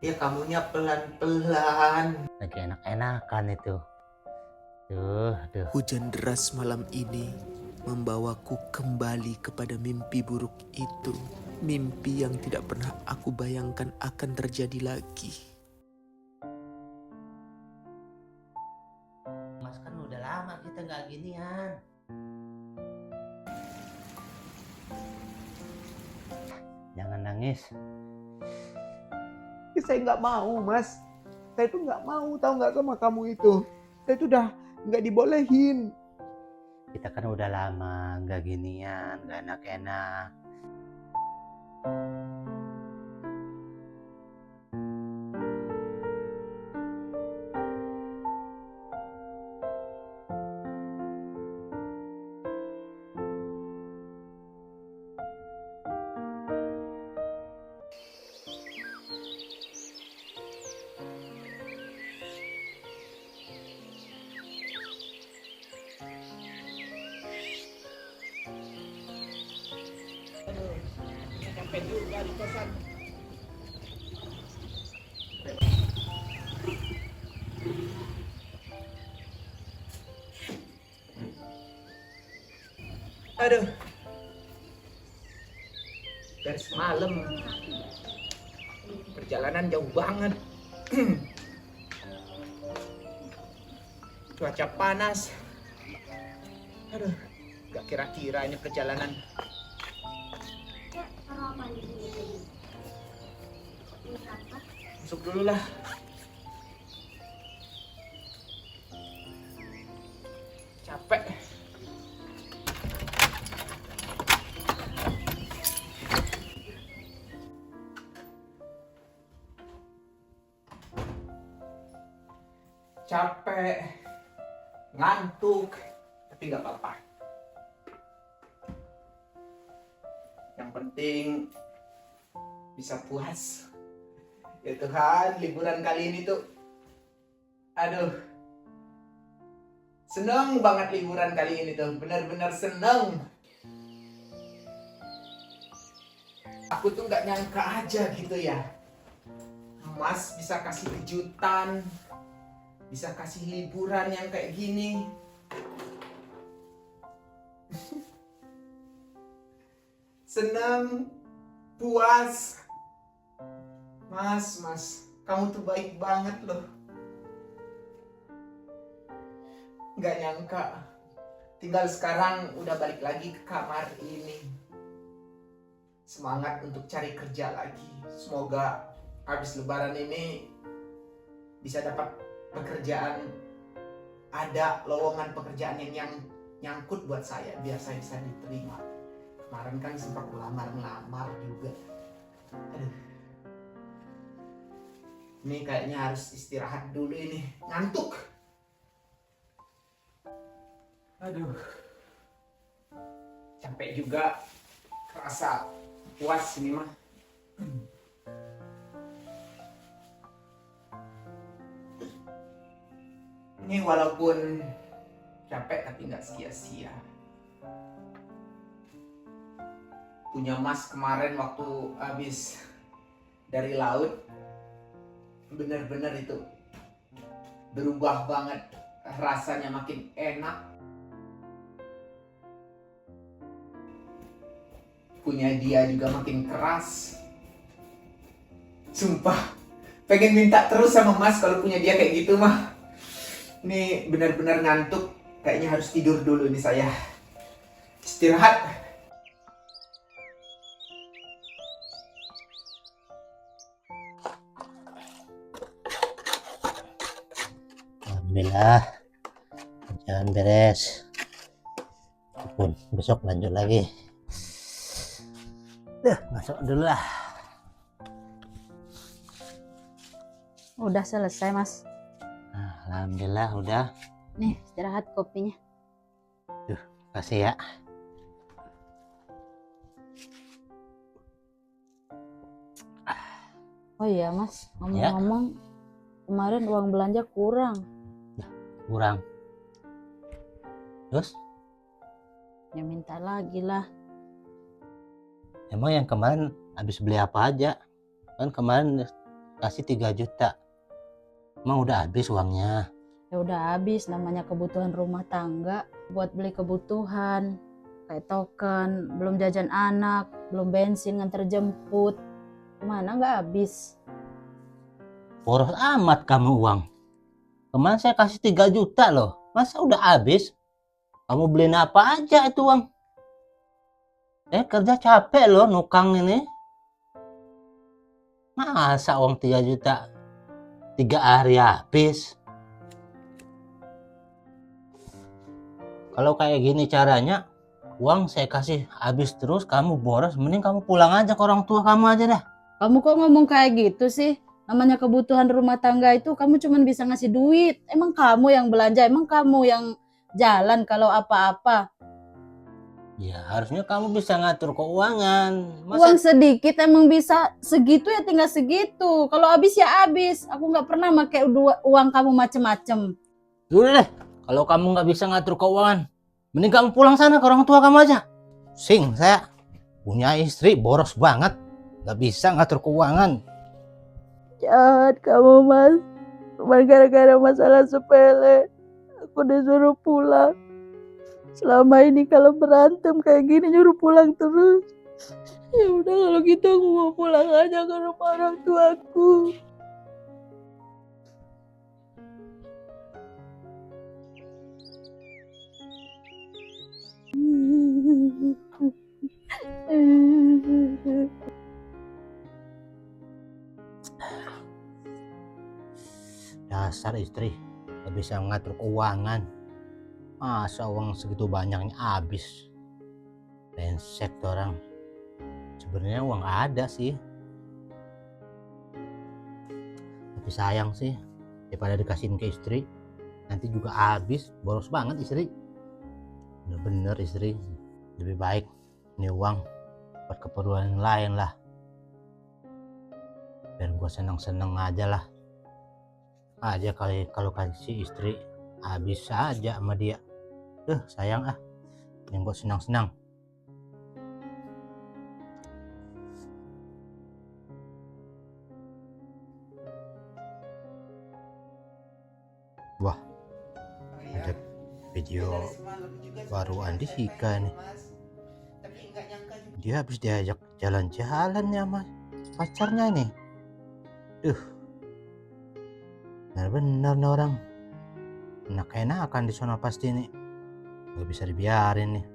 Ya kamunya pelan-pelan. Lagi enak-enakan itu. Duh. Hujan deras malam ini membawaku kembali kepada mimpi buruk itu. Mimpi yang tidak pernah aku bayangkan akan terjadi lagi. Mas kan udah lama kita nggak ginian. Jangan nangis. Saya nggak mau, Mas. Saya itu nggak mau, tahu nggak sama kamu itu. Saya itu udah nggak dibolehin. Kita kan udah lama nggak ginian, nggak enak-enak. Sampai juga di kosan. Aduh. Dari semalam perjalanan jauh banget. Cuaca panas. Aduh, gak kira-kira ini perjalanan. Masuk dulu lah. Capek. Capek, ngantuk, tapi nggak apa-apa. Yang penting bisa puas. Ya Tuhan, liburan kali ini tuh, aduh, seneng banget liburan kali ini tuh, benar-benar seneng. Aku tuh nggak nyangka aja gitu ya, Mas bisa kasih kejutan, bisa kasih liburan yang kayak gini. Senang, puas. Mas, kamu tuh baik banget loh. Nggak nyangka, tinggal sekarang udah balik lagi ke kamar ini. Semangat untuk cari kerja lagi. Semoga habis lebaran ini bisa dapat pekerjaan, ada lowongan pekerjaan yang nyangkut buat saya biar saya bisa diterima. Kemarin kan sempat ngelamar juga. Aduh. Ini kayaknya harus istirahat dulu ini, ngantuk. Aduh. Capek juga, kerasa puas ini mah. Ini walaupun capek tapi nggak sia-sia. Punya Mas kemarin waktu habis dari laut, bener-bener itu berubah banget, rasanya makin enak. Punya dia juga makin keras. Sumpah, pengen minta terus sama Mas kalau punya dia kayak gitu mah. Ini benar-benar ngantuk, kayaknya harus tidur dulu nih saya. Istirahat. Alhamdulillah, kerjaan beres. Pun besok lanjut lagi. Masuk dulu lah. Udah selesai, Mas. Alhamdulillah udah. Nih, istirahat kopinya. Kasih ya. Oh iya, Mas. Ngomong-ngomong, kemarin uang belanja kurang. Kurang. Terus? Ya minta lagi lah. Emang yang kemarin habis beli apa aja? Kan kemarin kasih 3 juta. Emang udah habis uangnya? Ya udah habis, namanya kebutuhan rumah tangga. Buat beli kebutuhan. Kayak token, belum jajan anak, belum bensin nganter jemput. Kemana nggak habis? Boros amat kamu uang. Kemarin saya kasih 3 juta loh. Masa udah habis? Kamu beliin apa aja itu uang? Kerja capek loh nukang ini. Masa uang 3 juta 3 hari habis? Kalau kayak gini caranya, uang saya kasih habis terus, kamu boros, mending kamu pulang aja ke orang tua kamu aja dah. Kamu kok ngomong kayak gitu sih? Namanya kebutuhan rumah tangga itu kamu cuma bisa ngasih duit. Emang kamu yang belanja, emang kamu yang jalan kalau apa-apa. Ya harusnya kamu bisa ngatur keuangan. Uang sedikit emang bisa segitu ya tinggal segitu. Kalau habis ya habis. Aku nggak pernah pakai uang kamu macem-macem. Udah deh, kalau kamu nggak bisa ngatur keuangan, mending kamu pulang sana ke orang tua kamu aja. Sing, saya punya istri boros banget, nggak bisa ngatur keuangan. Jahat kamu, Mas. Cuma gara-gara masalah sepele aku disuruh pulang. Selama ini kalau berantem kayak gini nyuruh pulang terus. Ya udah kalau gitu aku mau pulang aja ke rumah orang tuaku. Dasar istri, nggak bisa ngatur keuangan. Masa uang segitu banyaknya habis. Brengsek tuh orang. Sebenarnya uang ada sih, tapi sayang sih daripada dikasihin ke istri nanti juga habis. Boros banget istri, bener-bener istri. Lebih baik ini uang buat keperluan yang lain lah, biar gua seneng-seneng aja lah. Aja kali kalau kasih istri habis aja sama dia. Sayang yang buat senang-senang. Wah, ada video baru Andika nih. Dia habis diajak jalan-jalan ya mas pacarnya nih. Benar-benar nih orang enak-enakan di sana pasti nih, nggak bisa dibiarin nih.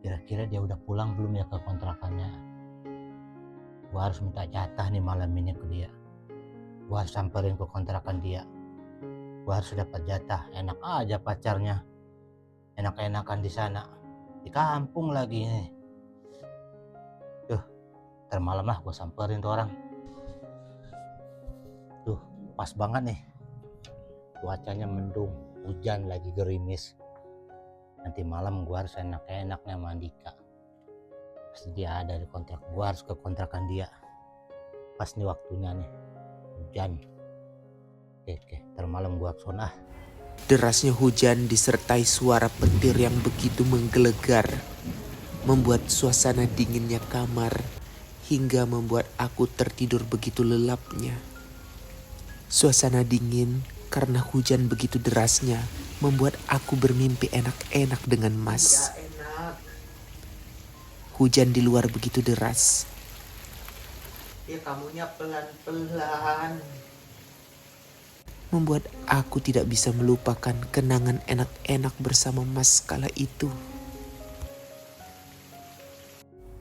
Kira-kira dia udah pulang belum ya ke kontrakannya? Gua harus minta jatah nih malam ini ke dia. Gua harus samperin ke kontrakan dia. Gua harus dapat jatah. Enak aja pacarnya enak-enakan di sana, di kampung lagi nih. Ntar malam lah gua samperin tuh orang. Pas banget nih, cuacanya mendung, hujan lagi gerimis. Nanti malam gua harus enak-enaknya sama Andika. Pasti dia ada di kontrak, gua harus ke kontrakan dia. Pas nih waktunya nih, hujan. Oke, ntar malam gua kesana. Derasnya hujan disertai suara petir yang begitu menggelegar, membuat suasana dinginnya kamar hingga membuat aku tertidur begitu lelapnya. Suasana dingin karena hujan begitu derasnya membuat aku bermimpi enak-enak dengan Mas. Enak. Hujan di luar begitu deras. Ya kamunya pelan-pelan. Membuat aku tidak bisa melupakan kenangan enak-enak bersama Mas kala itu.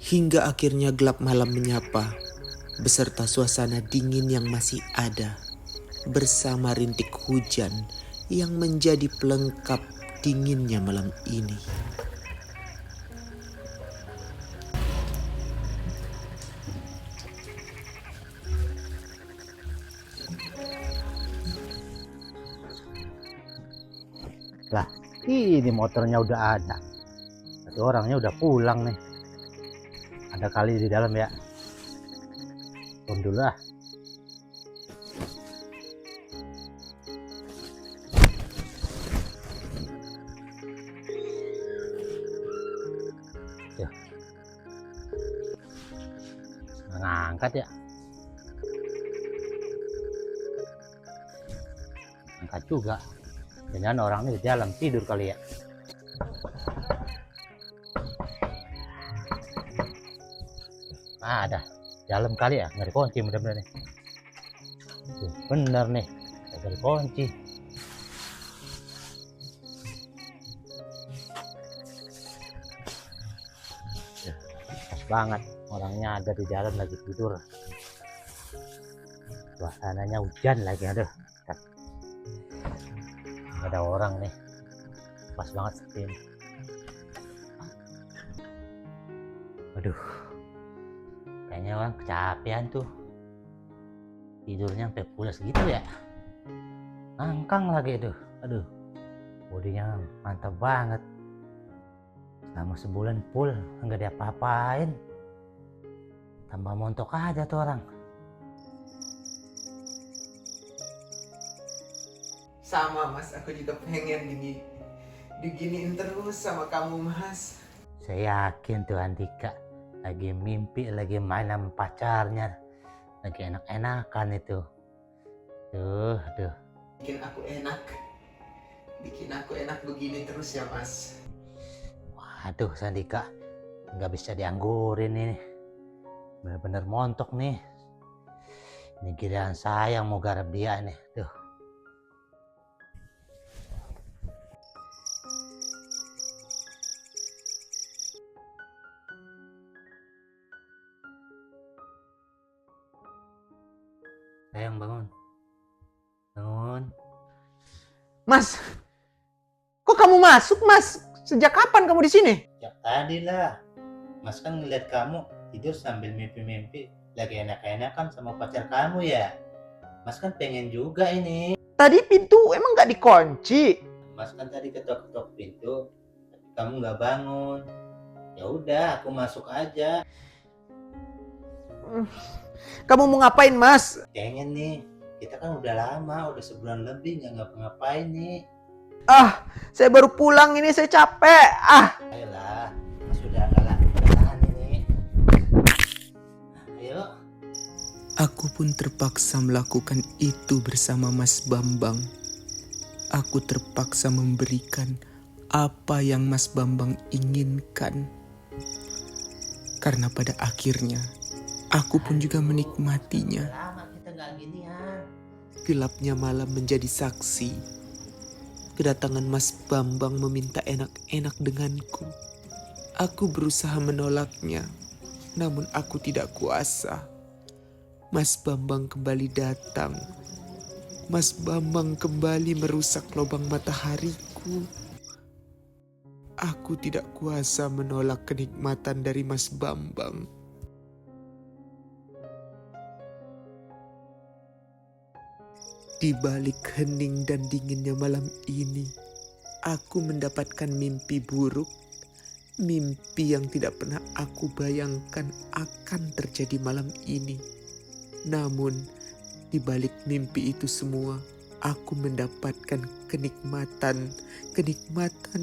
Hingga akhirnya gelap malam menyapa, beserta suasana dingin yang masih ada, bersama rintik hujan yang menjadi pelengkap dinginnya malam ini. Lah, ini motornya udah ada. Tapi orangnya udah pulang nih. Ada kali di dalam ya. Turun dulu lah. Ngangkat ya. dekat juga. Jangan orang ini di dalam tidur kali ya. Ada dalam kali ya, nggak dikunci mudah-mudahan nih. Tuh, bener nih, nggak dikunci. Pas banget, orangnya ada di dalam lagi tidur. Suasananya hujan lagi, aduh. Nggak ada orang nih, pas banget seperti ini. Aduh, kayaknya orang kecapean tuh, tidurnya sampai pulas gitu ya, ngangkang lagi aduh, bodinya mantap banget. Selama sebulan full nggak diapa-apain, tambah montok aja tuh orang. Sama Mas, aku juga pengen diginiin terus sama kamu Mas. Saya yakin tuh Andika lagi mimpi, lagi main sama pacarnya, lagi enak-enakan itu. Tuh. Bikin aku enak begini terus ya Mas. Waduh Sandika, nggak bisa dianggurin ini. Bener-bener montok nih. Ini giliran saya yang mau garap dia nih. Tuh. Sayang bangun. Mas, kok kamu masuk Mas? Sejak kapan kamu di sini? Ya tadi lah. Mas kan ngeliat kamu tidur sambil mimpi-mimpi lagi enak-enakan sama pacar kamu ya. Mas kan pengen juga ini. Tadi pintu emang nggak dikunci. Mas kan tadi ketok-ketok pintu, tapi kamu nggak bangun. Ya udah, aku masuk aja. Kamu mau ngapain Mas? Pengen nih, kita kan udah lama, udah sebulan lebih nggak ngapa-ngapain nih. Saya baru pulang ini, saya capek. Ayolah, Mas udah nggak tahan ini. Ayo. Aku pun terpaksa melakukan itu bersama Mas Bambang. Aku terpaksa memberikan apa yang Mas Bambang inginkan. Karena pada akhirnya, aku pun juga menikmatinya. Lama kita nggak ginian. Gelapnya malam menjadi saksi. Kedatangan Mas Bambang meminta enak-enak denganku. Aku berusaha menolaknya, namun aku tidak kuasa. Mas Bambang kembali datang. Mas Bambang kembali merusak lubang matahariku. Aku tidak kuasa menolak kenikmatan dari Mas Bambang. Di balik hening dan dinginnya malam ini, aku mendapatkan mimpi buruk. Mimpi yang tidak pernah aku bayangkan akan terjadi malam ini. Namun, di balik mimpi itu semua, aku mendapatkan kenikmatan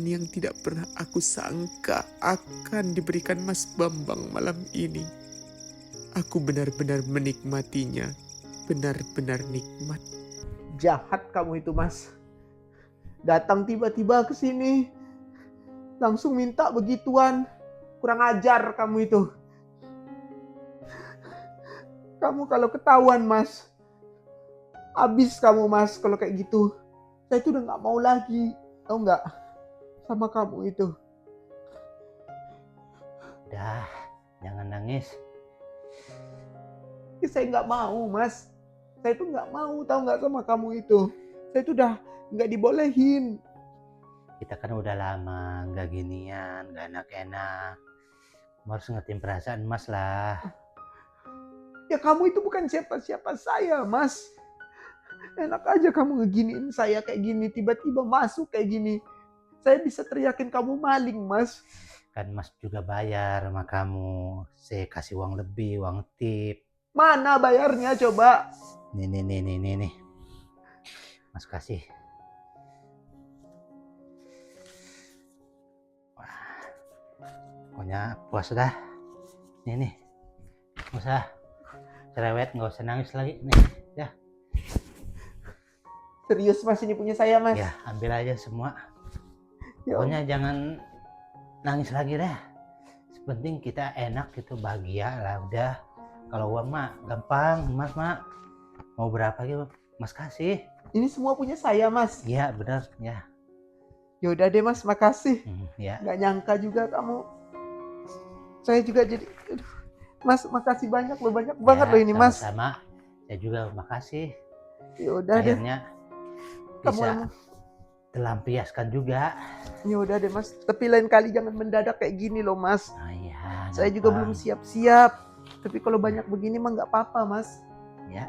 yang tidak pernah aku sangka akan diberikan Mas Bambang malam ini. Aku benar-benar menikmatinya, benar-benar nikmat. Jahat kamu itu Mas. Datang tiba-tiba ke sini, langsung minta begituan. Kurang ajar kamu itu. Kamu kalau ketahuan Mas, habis kamu Mas kalau kayak gitu. Saya itu udah gak mau lagi, tahu nggak, sama kamu itu. Dah, jangan nangis. Saya nggak mau Mas. Saya itu nggak mau, tahu nggak, sama kamu itu. Saya itu udah nggak dibolehin. Kita kan udah lama nggak ginian, nggak enak-enak. Kamu harus ngertiin perasaan Mas lah. Ya kamu itu bukan siapa-siapa saya Mas. Enak aja kamu ngeginiin saya kayak gini, tiba-tiba masuk kayak gini. Saya bisa teriakin kamu maling Mas. Kan Mas juga bayar sama kamu. Saya kasih uang lebih, uang tip. Mana bayarnya coba? Nih. Mas kasih. Wah, pokoknya puas dah. Nih. Nggak usah cerewet, nggak usah nangis lagi. Nih, ya. Serius mas, ini punya saya mas. Ya, ambil aja semua. Ya Allah. Pokoknya jangan nangis lagi deh. Penting kita enak gitu, bahagia lah udah. Kalau uang mah gampang, Mas mak. Mau berapa gitu, Mas kasih. Ini semua punya saya mas. Iya benar ya. Ya udah deh mas, makasih. Ya. Gak nyangka juga kamu. Saya juga jadi, aduh, mas makasih banyak loh, banyak banget Ya, loh ini mas. sama-sama. Saya juga makasih. Ya udah deh. Akhirnya Kamu bisa emang- terlampiaskan juga. Ya udah deh mas. Tapi lain kali jangan mendadak kayak gini loh mas. Nah, iya. Saya juga belum siap-siap. Tapi kalau banyak begini mah nggak apa-apa mas. Ya.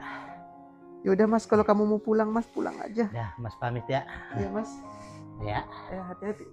Ya udah mas, kalau kamu mau pulang mas, pulang aja. Ya, Mas pamit ya. Ya mas. Ya. Hati-hati.